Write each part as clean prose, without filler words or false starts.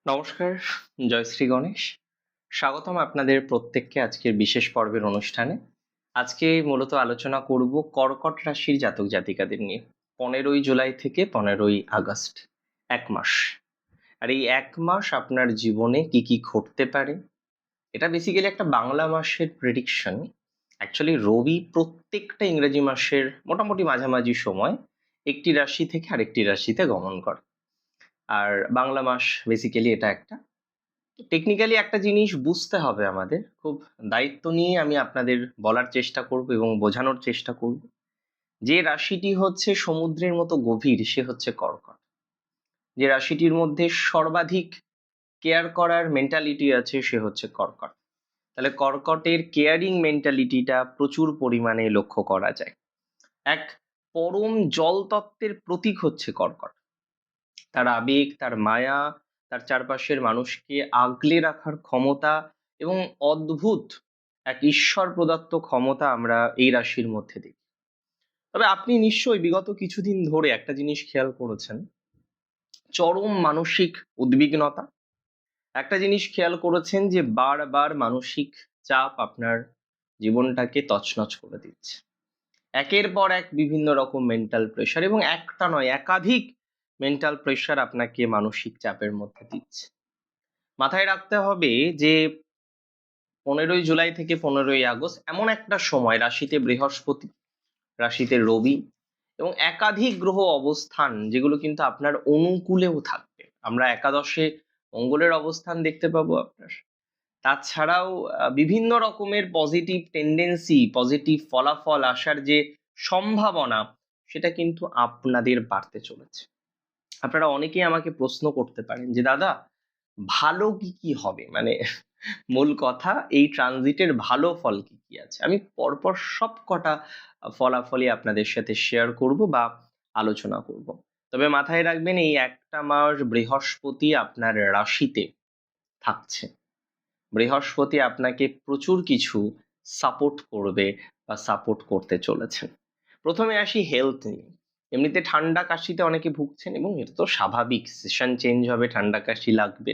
নমস্কার, জয়শ্রী গণেশ। স্বাগতম আপনাদের প্রত্যেককে আজকের বিশেষ পর্বের অনুষ্ঠানে। আজকে মূলত আলোচনা করব কর্কট রাশির জাতক জাতিকাদের নিয়ে। 15ই জুলাই থেকে 15ই আগস্ট, 1 মাস। আর এই 1 মাস আপনার জীবনে কি কি ঘটতে পারে, এটা বেসিক্যালি একটা বাংলা মাসের প্রেডিকশন। অ্যাকচুয়ালি রবি প্রত্যেকটা ইংরেজি মাসের মোটামুটি মাঝামাঝি সময় একটি রাশি থেকে আরেকটি রাশিতে গমন করে। আর বাংলা মাস বেসিক্যালি এটা একটা টেকনিক্যালি একটা জিনিস বুঝতে হবে আমাদের, খুব দায়িত্ব নিয়ে আমি আপনাদের বলার চেষ্টা করব এবং বোঝানোর চেষ্টা করব। যে রাশিটি হচ্ছে সমুদ্রের মতো গভীর সে হচ্ছে কর্কট। যে রাশিটির মধ্যে সর্বাধিক কেয়ার করার মেন্টালিটি আছে সে হচ্ছে কর্কট। তাহলে কর্কটের কেয়ারিং মেন্টালিটিটা প্রচুর পরিমাণে লক্ষ্য করা যায়। এক পরম জল তত্ত্বের প্রতীক হচ্ছে কর্কট। তার আবেগ, তার মায়া, তার চারপাশের মানুষকে আগলে রাখার ক্ষমতা এবং অদ্ভুত এক ঈশ্বর প্রদত্ত ক্ষমতা আমরা এই রাশির মধ্যে দেখি। তবে আপনি নিশ্চয়ই বিগত কিছুদিন ধরে একটা জিনিস খেয়াল করেছেন, চরম মানসিক উদ্বিগ্নতা। একটা জিনিস খেয়াল করেছেন যে বারবার মানসিক চাপ আপনার জীবনটাকে তছনছ করে দিচ্ছে। একের পর এক বিভিন্ন রকম মেন্টাল প্রেশার, এবং একটা নয় একাধিক মেন্টাল প্রেশার আপনাকে মানসিক চাপের মধ্যে দিচ্ছে। মাথায় রাখতে হবে যে 15ই জুলাই থেকে 15ই আগস্ট এমন একটা সময়, রাশিতে বৃহস্পতি, রাশিতে রবি এবং একাধিক গ্রহ অবস্থান যেগুলো কিন্তু আপনার অনুকূলেও থাকবে। আমরা একাদশে মঙ্গলের অবস্থান দেখতে পাবো আপনার। তাছাড়াও বিভিন্ন রকমের পজিটিভ টেন্ডেন্সি, পজিটিভ ফলাফল আসার যে সম্ভাবনা, সেটা কিন্তু আপনাদের বাড়তে চলেছে। আপনারা অনেকেই আমাকে প্রশ্ন করতে পারেন যে দাদা, ভালো কি কি হবে, মানে মূল কথা এই ট্রানজিটের ভালো ফল কি কি আছে। আমি পরপর সব কটা ফলাফলই আপনাদের সাথে শেয়ার করব বা আলোচনা করব। তবে মাথায় রাখবেন, এই একটা মাস বৃহস্পতি আপনার রাশিতে থাকছে। বৃহস্পতি আপনাকে প্রচুর কিছু সাপোর্ট করবে বা সাপোর্ট করতে চলেছেন। প্রথমে আসি হেলথ নিয়ে। এমনিতে ঠান্ডা কাশিতে অনেকে ভুগছেন এবং এটা তো স্বাভাবিক, সেশন চেঞ্জ হবে, ঠান্ডা কাশি লাগবে,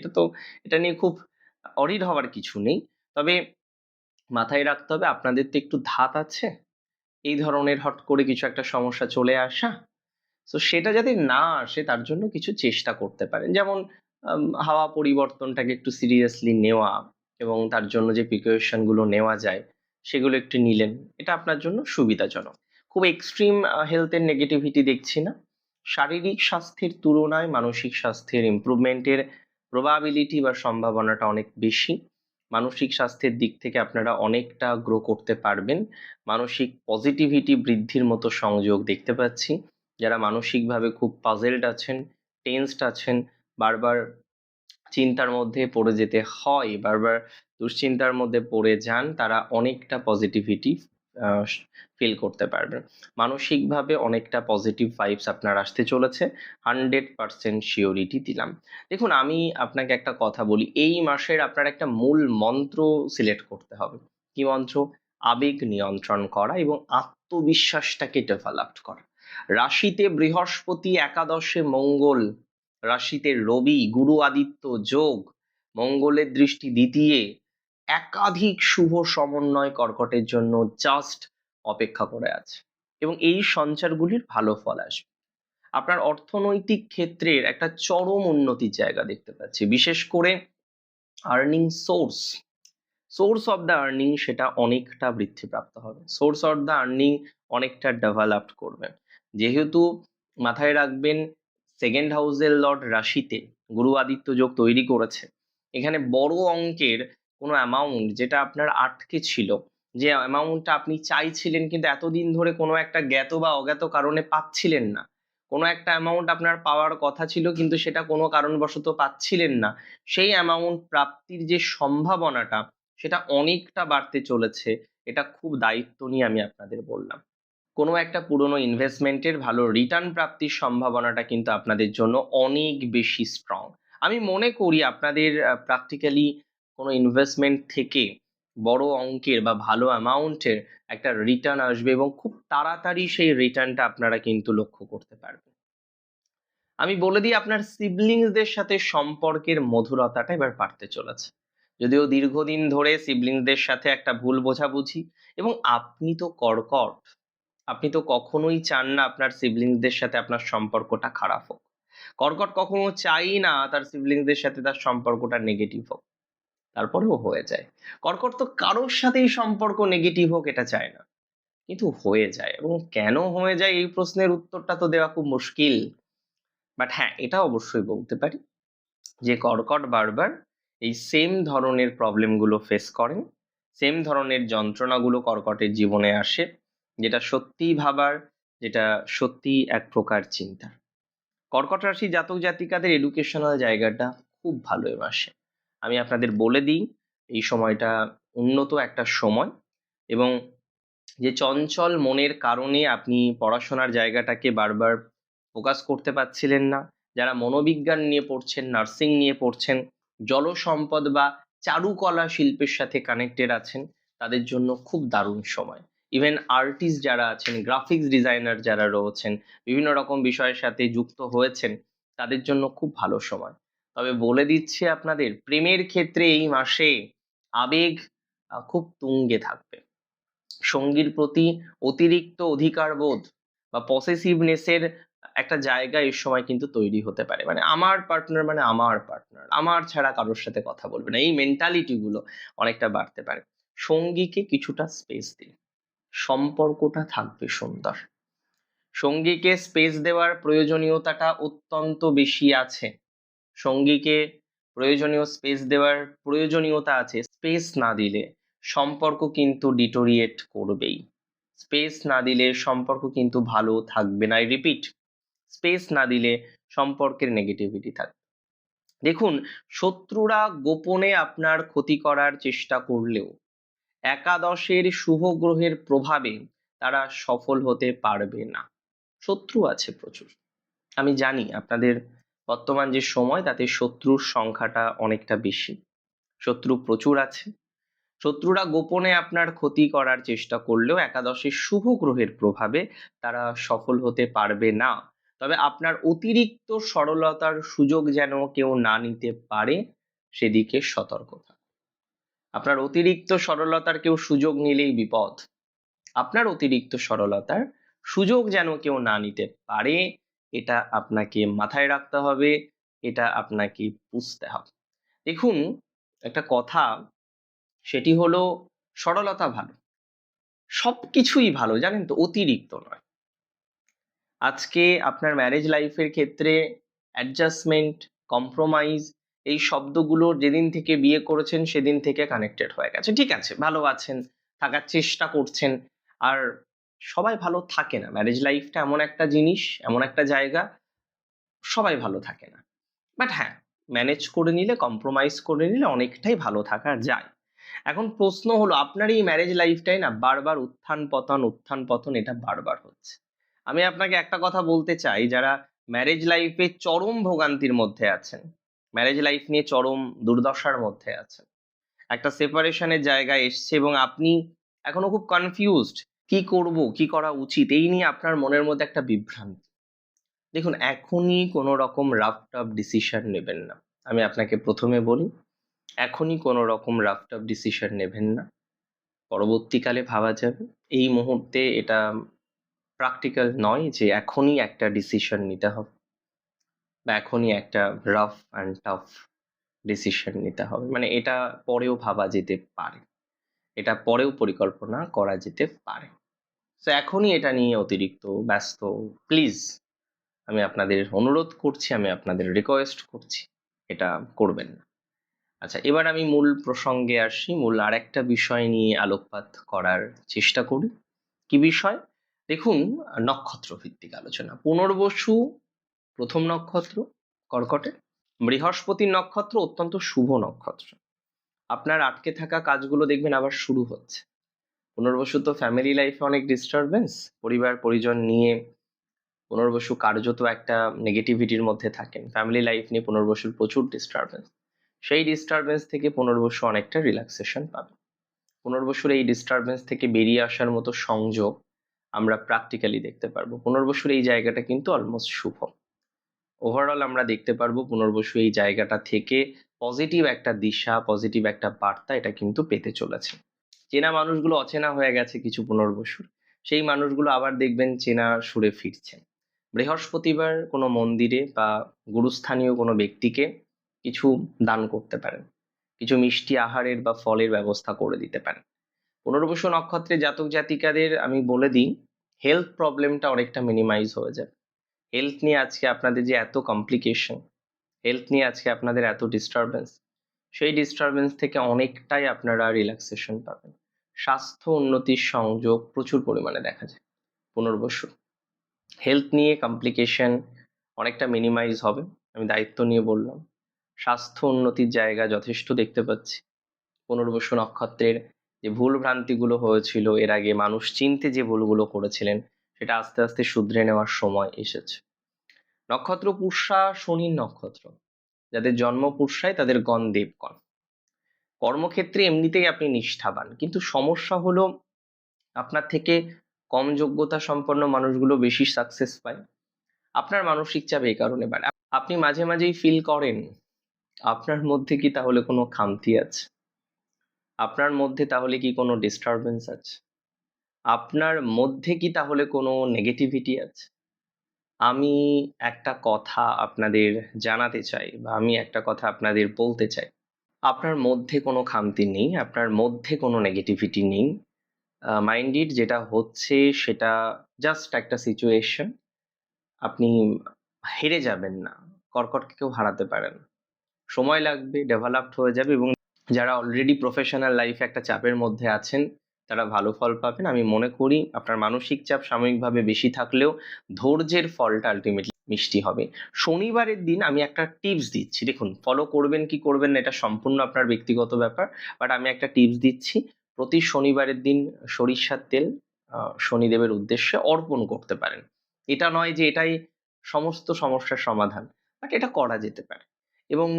এটা নিয়ে খুব অরিড হওয়ার কিছু নেই। তবে মাথায় রাখতে হবে আপনাদের তো একটু ধাত আছে এই ধরনের হট করে কিছু একটা সমস্যা চলে আসা। তো সেটা যাতে না আসে তার জন্য কিছু চেষ্টা করতে পারেন, যেমন হাওয়া পরিবর্তনটাকে একটু সিরিয়াসলি নেওয়া এবং তার জন্য যে প্রিকশন গুলো নেওয়া যায় সেগুলো একটু নিলেন, এটা আপনার জন্য সুবিধাজনক। খুব এক্সট্রিম হেলথের নেগেটিভিটি দেখছি না। শারীরিক স্বাস্থ্যের তুলনায় মানসিক স্বাস্থ্যের ইমপ্রুভমেন্টের প্রবাবিলিটি বা সম্ভাবনাটা অনেক বেশি। মানসিক স্বাস্থ্যের দিক থেকে আপনারা অনেকটা গ্রো করতে পারবেন। মানসিক পজিটিভিটি বৃদ্ধির মতো সংযোগ দেখতে পাচ্ছি। যারা মানসিকভাবে খুব পাজেলড আছেন, টেন্সড আছেন, বারবার চিন্তার মধ্যে পড়ে যেতে হয়, বারবার দুশ্চিন্তার মধ্যে পড়ে যান, তারা অনেকটা পজিটিভিটি ফিল করতে পারবেন। মানসিকভাবে অনেকটা পজিটিভ ভাইবস আপনার আসতে চলেছে, 100% শিওরিটি দিলাম। দেখুন, আমি আপনাকে একটা কথা বলি, এই মাসের আপনার একটা মূল মন্ত্র সিলেক্ট করতে হবে। কি মন্ত্র? আবেগ নিয়ন্ত্রণ করা এবং আত্মবিশ্বাসটাকে ডেভেলপ করা। রাশিতে বৃহস্পতি, একাদশে মঙ্গল, রাশিতে রবি, গুরু আদিত্য যোগ, মঙ্গলের দৃষ্টি দ্বিতীয়, একাধিক শুভ সমন্বয় কর্কটের জন্য জাস্ট অপেক্ষা করে আছে এবং এই সঞ্চারগুলির ভালো ফল আসবে। আপনার অর্থনৈতিক ক্ষেত্রের একটা চরম উন্নতির জায়গা দেখতে পাচ্ছি, বিশেষ করে earning source of the earning সেটা অনেকটা বৃদ্ধিপ্রাপ্ত হবে, সোর্স অফ দ্য আর্নিং অনেকটা ডেভেলপড করবেন। যেহেতু মাথায় রাখবেন, সেকেন্ড হাউসের লর্ড রাশিতে গুরু আদিত্য যোগ তৈরি করেছে, এখানে বড় অঙ্কের কোনো অ্যামাউন্ট যেটা আপনার আটকে ছিল, যে অ্যামাউন্টটা আপনি চাইছিলেন কিন্তু এতদিন ধরে কোনো একটা জ্ঞাত বা অজ্ঞাত কারণে পাচ্ছিলেন না, কোনো একটা অ্যামাউন্ট আপনার পাওয়ার কথা ছিল কিন্তু সেটা কোনো কারণবশত পাচ্ছিলেন না, সেই অ্যামাউন্ট প্রাপ্তির যে সম্ভাবনাটা সেটা অনেকটা বাড়তে চলেছে। এটা খুব দায়িত্ব নিয়ে আমি আপনাদের বললাম। কোনো একটা পুরনো ইনভেস্টমেন্টের ভালো রিটার্ন প্রাপ্তির সম্ভাবনাটা কিন্তু আপনাদের জন্য অনেক বেশি স্ট্রং। আমি মনে করি আপনাদের প্র্যাকটিক্যালি কোনো ইনভেস্টমেন্ট থেকে বড় অঙ্কের বা ভালো অ্যামাউন্টের একটা রিটার্ন আসবে এবং খুব তাড়াতাড়ি সেই রিটার্নটা আপনারা কিন্তু লক্ষ্য করতে পারবেন। আমি বলে দিই, আপনার সিবলিংসদের সাথে সম্পর্কের মধুরতাটা এবার বাড়তে চলেছে। যদিও দীর্ঘদিন ধরে সিবলিংসদের সাথে একটা ভুল বোঝাবুঝি, এবং আপনি তো কর্কট, আপনি তো কখনোই চান না আপনার সিবলিংসদের সাথে আপনার সম্পর্কটা খারাপ হোক। কর্কট কখনো চাই না তার সিবলিংসদের সাথে তার সম্পর্কটা নেগেটিভ হোক, তারপরেও হয়ে যায়। কর্কট তো কারোর সাথেই সম্পর্ক নেগেটিভ হোক এটা চায় না, কিন্তু হয়ে যায়। এবং কেন হয়ে যায় এই প্রশ্নের উত্তরটা তো দেওয়া খুব মুশকিল। বাট হ্যাঁ, এটা অবশ্যই বলতে পারি যে কর্কট বারবার এই সেম ধরনের প্রবলেমগুলো ফেস করেন, সেম ধরনের যন্ত্রণাগুলো কর্কটের জীবনে আসে, যেটা সত্যিই ভাবার, যেটা সত্যিই এক প্রকার চিন্তার। কর্কট রাশি জাতক জাতিকাদের এডুকেশনাল জায়গাটা খুব ভালো এ মাসে। আমি আপনাদের বলে দিই, এই সময়টা উন্নত একটা সময়, এবং যে চঞ্চল মনের কারণে আপনি পড়াশোনার জায়গাটাকে বারবার ফোকাস করতে পারছিলেন না, যারা মনোবিজ্ঞান নিয়ে পড়ছেন, নার্সিং নিয়ে পড়ছেন, জলসম্পদ বা চারুকলা শিল্পের সাথে কানেক্টেড আছেন, তাদের জন্য খুব দারুণ সময়। ইভেন আর্টিস্ট যারা আছেন, গ্রাফিক্স ডিজাইনার যারা রয়েছেন, বিভিন্ন রকম বিষয়ের সাথে যুক্ত হয়েছেন, তাদের জন্য খুব ভালো সময়। তবে বলে দিচ্ছি আপনাদের, প্রেমের ক্ষেত্রে এই মাসে আবেগ খুব তুঙ্গে থাকবে। সঙ্গীর প্রতি অতিরিক্ত অধিকার বোধ বা পসেসিভনেসের একটা জায়গা এই সময় কিন্তু তৈরি হতে পারে। মানে আমার পার্টনার মানে আমার পার্টনার, আমার ছাড়া কারোর সাথে কথা বলবে না, এই মেন্টালিটি গুলো অনেকটা বাড়তে পারে। সঙ্গীকে কিছুটা স্পেস দিন, সম্পর্কটা থাকবে সুন্দর। সঙ্গীকে স্পেস দেওয়ার প্রয়োজনীয়তাটা অত্যন্ত বেশি আছে। সঙ্গীকে প্রয়োজনীয় স্পেস দেওয়ার প্রয়োজনীয়তা আছে। স্পেস না দিলে সম্পর্ক কিন্তু ডিটোরিয়েট করবেই। স্পেস না দিলে সম্পর্ক কিন্তু ভালো থাকবে না। রিপিট, স্পেস না দিলে সম্পর্কের নেগেটিভিটি থাকবে। দেখুন, শত্রুরা গোপনে আপনার ক্ষতি করার চেষ্টা করলেও একাদশের শুভ গ্রহের প্রভাবে তারা সফল হতে পারবে না। শত্রু আছে প্রচুর, আমি জানি আপনাদের বর্তমান যে সময় তাতে শত্রুর সংখ্যাটা অনেকটা বেশি, শত্রু প্রচুর আছে। শত্রুরা গোপনে আপনার ক্ষতি করার চেষ্টা করলেও একাদশের শুভ গ্রহের প্রভাবে তারা সফল হতে পারবে না। তবে আপনার অতিরিক্ত সরলতার সুযোগ যেন কেউ না নিতে পারে, সেদিকে সতর্ক থাকুন। আপনার অতিরিক্ত সরলতার কেউ সুযোগ নিলেই বিপদ। আপনার অতিরিক্ত সরলতার সুযোগ যেন কেউ না নিতে পারে, এটা আপনাকে মাথায় রাখতে হবে, এটা আপনাকে বুঝতে হবে। দেখুন, একটা কথা, সেটি হলো সরলতা ভালো, সবকিছুই ভালো, জানেন তো, অতিরিক্ত নয়। আজকে আপনার ম্যারেজ লাইফের ক্ষেত্রে অ্যাডজাস্টমেন্ট, কম্প্রোমাইজ, এই শব্দগুলো যেদিন থেকে বিয়ে করেছেন সেদিন থেকে কানেক্টেড হয়ে গেছে। ঠিক আছে, ভালো আছেন, থাকার চেষ্টা করছেন। আর সবাই ভালো থাকে না, ম্যারেজ লাইফটা এমন একটা জিনিস, এমন একটা জায়গা, সবাই ভালো থাকে না। বাট হ্যাঁ, ম্যানেজ করে নিলে, কম্প্রোমাইজ করে নিলে অনেকটাই ভালো থাকা যায়। এখন প্রশ্ন হলো, আপনার এই ম্যারেজ লাইফটাই না বারবার উত্থান পতন এটা বারবার হচ্ছে। আমি আপনাকে একটা কথা বলতে চাই, যারা ম্যারেজ লাইফে চরম ভোগান্তির মধ্যে আছেন, ম্যারেজ লাইফ নিয়ে চরম দুর্দশার মধ্যে আছেন, একটা সেপারেশনের জায়গায় এসছে এবং আপনি এখনো খুব কনফিউজড, কি করব, কি করা উচিত, এই নিয়ে আপনার মনের মধ্যে একটা বিভ্রান্তি। দেখুন, এখনই কোনো রকম রাফ টাফ ডিসিশন নেবেন না। আমি আপনাকে প্রথমে বলি, এখনই কোনো রকম রাফ টাফ ডিসিশন নেবেন না, পরবর্তীকালে ভাবা যাবে। এই মুহূর্তে এটা প্র্যাকটিক্যাল নয় যে এখনই একটা ডিসিশন নিতে হবে, বা এখনই একটা রাফ অ্যান্ড টাফ ডিসিশন নিতে হবে। মানে এটা পরেও ভাবা যেতে পারে, এটা পরেও পরিকল্পনা করা যেতে পারে। তো এখনই এটা নিয়ে অতিরিক্ত ব্যস্ত, প্লিজ, আমি আপনাদের অনুরোধ করছি, আমি আপনাদের রিকোয়েস্ট করছি, এটা করবেন না। আচ্ছা, এবার আমি মূল প্রসঙ্গে আসি, মূল আরেকটা বিষয় নিয়ে আলোকপাত করার চেষ্টা করি। কি বিষয়? দেখুন, নক্ষত্র ভিত্তিক আলোচনা। পুনর্বসু প্রথম নক্ষত্র কর্কটে, বৃহস্পতির নক্ষত্র অত্যন্ত শুভ নক্ষত্র। আপনার আটকে থাকা কাজগুলো দেখবেন আবার শুরু হচ্ছে। পুনর্বসু তো ফ্যামিলি লাইফে অনেক ডিস্টারবেন্স, পরিবার পরিজন নিয়ে পুনর্বসু কার্যত একটা নেগেটিভিটির মধ্যে থাকেন। ফ্যামিলি লাইফ নিয়ে পুনর্বসুর প্রচুর ডিস্টারবেন্স। সেই ডিস্টারবেন্স থেকে পুনর্বসু অনেকটা রিল্যাক্সেশন পাবে। পুনর্বসুর এই ডিস্টারবেন্স থেকে বেরিয়ে আসার মতো সংযোগ আমরা প্র্যাকটিক্যালি দেখতে পারবো। পুনর্বসুর এই জায়গাটা কিন্তু অলমোস্ট শুভ। ওভারঅল আমরা দেখতে পারবো পুনর্বসু এই জায়গাটা থেকে পজিটিভ একটা দিশা, পজিটিভ একটা বার্তা এটা কিন্তু পেতে চলেছে। চেনা মানুষগুলো অচেনা হয়ে গেছে কিছু পুনর্বসুর, সেই মানুষগুলো আবার দেখবেন চেনা সুরে ফিরছে। বৃহস্পতিবার কোনো মন্দিরে বা গুরুস্থানীয় কোনো ব্যক্তিকে কিছু দান করতে পারেন, কিছু মিষ্টি আহারের বা ফলের ব্যবস্থা করে দিতে পারেন। পুনর্বসু নক্ষত্রে জাতক জাতিকাদের আমি বলে দিই, হেলথ প্রবলেমটা অনেকটা মিনিমাইজ হয়ে যাবে। হেলথ নিয়ে আজকে আপনাদের যে এত কমপ্লিকেশন, হেলথ নিয়ে আজকে আপনাদের এত ডিস্টারবেন্স, সেই ডিস্টারবেন্স থেকে অনেকটাই আপনারা রিল্যাক্সেশন পাবেন। স্বাস্থ্য উন্নতির সংযোগ প্রচুর পরিমাণে দেখা যায় পুনর্বসু। হেলথ নিয়ে কমপ্লিকেশন অনেকটা মিনিমাইজ হবে, আমি দায়িত্ব নিয়ে বললাম। স্বাস্থ্য উন্নতির জায়গা যথেষ্ট দেখতে পাচ্ছি। পুনর্বসু নক্ষত্রের যে ভুল ভ্রান্তিগুলো হয়েছিল এর আগে, মানুষ চিনতে যে ভুলগুলো করেছিলেন, সেটা আস্তে আস্তে শুধরে নেওয়ার সময় এসেছে। নক্ষত্র পুষ্যা শনির নক্ষত্র, যাদের জন্ম পুষ্যায় তাদের গণ দেবগণ। কর্মক্ষেত্রে এমনিতেই আপনি নিষ্ঠাবান, কিন্তু সমস্যা হলো আপনার থেকে কম যোগ্যতা সম্পন্ন মানুষগুলো বেশি সাকসেস পায়। আপনার মানসিক চাপ এই কারণে বাড়ে। আপনি মাঝে মাঝেই ফিল করেন আপনার মধ্যে কি তাহলে কোনো খামতি আছে? আপনার মধ্যে তাহলে কি কোনো ডিস্টারবেন্স আছে? আপনার মধ্যে কি তাহলে কোনো নেগেটিভিটি আছে? আমি একটা কথা আপনাদের জানাতে চাই, বা আমি একটা কথা আপনাদের বলতে চাই। আপনার মধ্যে কোনো খামতি নেই, আপনার মধ্যে কোনো নেগেটিভিটি নেই। মাইন্ড ইট, যেটা হচ্ছে সেটা জাস্ট একটা সিচুয়েশন। আপনি হেরে যাবেন না, কর্কটকে কেউ হারাতে পারেন। সময় লাগবে, ডেভেলপড হয়ে যাবে, এবং যারা অলরেডি প্রফেশনাল লাইফে একটা চাপের মধ্যে আছেন তারা ভালো ফল পাবেন। আমি মনে করি আপনার মানসিক চাপ সাময়িকভাবে বেশি থাকলেও ধৈর্যের ফলটা আলটিমেটলি মিষ্টি হবে। শনিবারের দিন আমি একটা টিপস দিচ্ছি, দেখুন ফলো করবেন কি করবেন না এটা সম্পূর্ণ আপনার ব্যক্তিগত ব্যাপার, বাট আমি একটা টিপস দিচ্ছি। প্রতি শনিবারের দিন সরিষার তেল শনিদেবের উদ্দেশ্যে অর্পণ করতে পারেন। এটা নয় যে এটাই সমস্ত সমস্যার সমাধান, বাট এটা করা যেতে পারে। এবং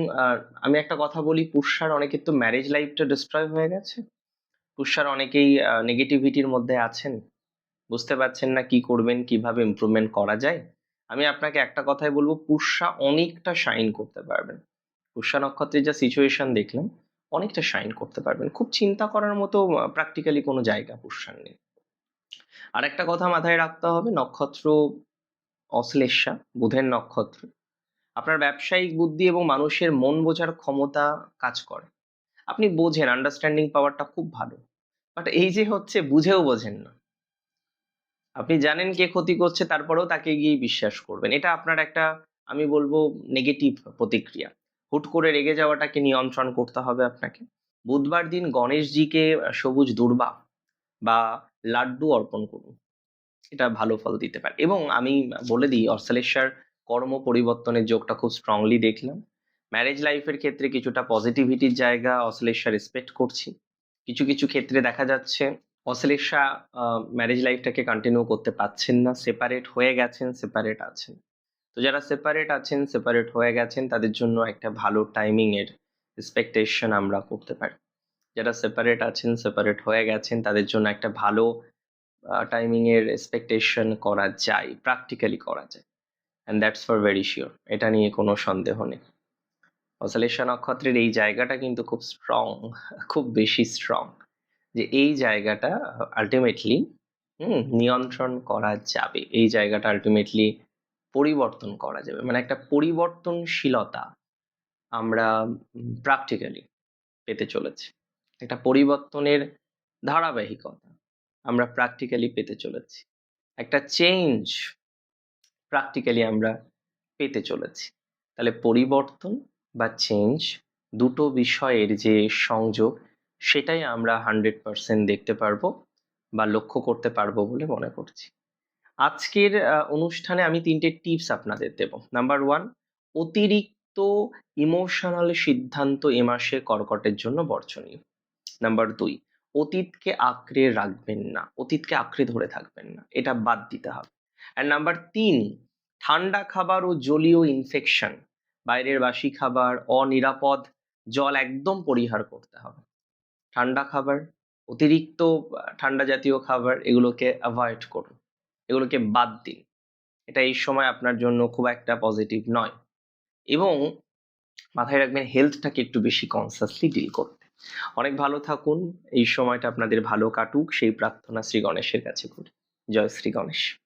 আমি একটা কথা বলি, পুষ্যার অনেকের তো ম্যারেজ লাইফটা ডিস্ট্রয় হয়ে গেছে। পুষ্যার অনেকেই নেগেটিভিটির মধ্যে আছেন, বুঝতে পারছেন না কি করবেন, কিভাবে ইমপ্রুভমেন্ট করা যায়। আমি আপনাকে একটা কথাই বলবো, পুষ্যা অনেকটা শাইন করতে পারবেন। পুষ্যা নক্ষত্রের যা সিচুয়েশন দেখলাম, অনেকটা শাইন করতে পারবেন। খুব চিন্তা করার মতো প্র্যাকটিক্যালি কোনো জায়গা পুষ্যার নেই। আর একটা কথা মাথায় রাখতে হবে, নক্ষত্র অশ্লেষা, বুধের নক্ষত্র। আপনার ব্যবসায়িক বুদ্ধি এবং মানুষের মন বোঝার ক্ষমতা কাজ করে। আপনি বোঝেন, আন্ডারস্ট্যান্ডিং পাওয়ারটা খুব ভালো, বাট এই যে হচ্ছে বুঝেও বোঝেন না। আপনি জানেন কে ক্ষতি করছে, তারপরেও তাকে গিয়ে বিশ্বাস করবেন। এটা আপনার একটা, আমি বলবো, নেগেটিভ প্রতিক্রিয়া। হুট করে রেগে যাওয়াটাকে নিয়ন্ত্রণ করতে হবে আপনাকে। বুধবার দিন গণেশজিকে সবুজ দূর্বা বা লাড্ডু অর্পণ করুন, এটা ভালো ফল দিতে পারে। এবং আমি বলে দিই, অশ্লেষার কর্ম পরিবর্তনের যোগটা খুব স্ট্রংলি দেখলাম। ম্যারেজ লাইফের ক্ষেত্রে কিছুটা পজিটিভিটির জায়গা অশ্লেষা রেসপেক্ট করছি। কিছু কিছু ক্ষেত্রে দেখা যাচ্ছে অশ্লেষা ম্যারেজ লাইফটাকে কন্টিনিউ করতে পারছেন না, সেপারেট হয়ে গেছেন, সেপারেট আছেন। তো যারা সেপারেট আছেন, সেপারেট হয়ে গেছেন, তাদের জন্য একটা ভালো টাইমিং এর এক্সপেকটেশন আমরা করতে পারি। যারা সেপারেট আছেন, সেপারেট হয়ে গেছেন, তাদের জন্য একটা ভালো টাইমিং এর এক্সপেকটেশন করা যায়, প্র্যাকটিক্যালি করা যায়। And that's for very sure, এটা নিয়ে কোনো সন্দেহ নেই। অশ্লেষা নক্ষত্রের এই জায়গাটা কিন্তু খুব স্ট্রং, খুব বেশি স্ট্রং, যে এই জায়গাটা আলটিমেটলি নিয়ন্ত্রণ করা যাবে, এই জায়গাটা আলটিমেটলি পরিবর্তন করা যাবে। মানে একটা পরিবর্তনশীলতা আমরা প্র্যাকটিক্যালি পেতে চলেছি, একটা পরিবর্তনের ধারাবাহিকতা আমরা প্র্যাকটিক্যালি পেতে চলেছি, একটা চেঞ্জ প্র্যাকটিক্যালি আমরা পেতে চলেছি। তাহলে পরিবর্তন বা চেঞ্জ, দুটো বিষয়ের যে সংযোগ, সেটাই আমরা 100% দেখতে পারবো বা লক্ষ্য করতে পারবো বলে মনে করছি। আজকের অনুষ্ঠানে আমি 3টে টিপস আপনাদের দেব। নাম্বার 1, অতিরিক্ত ইমোশনাল সিদ্ধান্ত এ মাসে কর্কটের জন্য বর্জনীয়। নাম্বার 2, অতীতকে আঁকড়ে রাখবেন না, অতীতকে আঁকড়ে ধরে থাকবেন না, এটা বাদ দিতে হবে। আর নাম্বার 3, ঠান্ডা খাবার ও জলীয় ইনফেকশন, বাইরের বাসি খাবার, অনিরাপদ জল একদম পরিহার করতে হবে। ঠান্ডা খাবার, অতিরিক্ত ঠান্ডা জাতীয় খাবার, এগুলোকে অ্যাভয়েড করুন, এগুলোকে বাদ দিন। এটা এই সময় আপনার জন্য খুব একটা পজিটিভ নয়। এবং মাথায় রাখবেন হেলথটাকে একটু বেশি কনসাসলি ডিল করতে। অনেক ভালো থাকুন, এই সময়টা আপনাদের ভালো কাটুক সেই প্রার্থনা শ্রী গণেশের কাছে করি। জয় শ্রী গণেশ।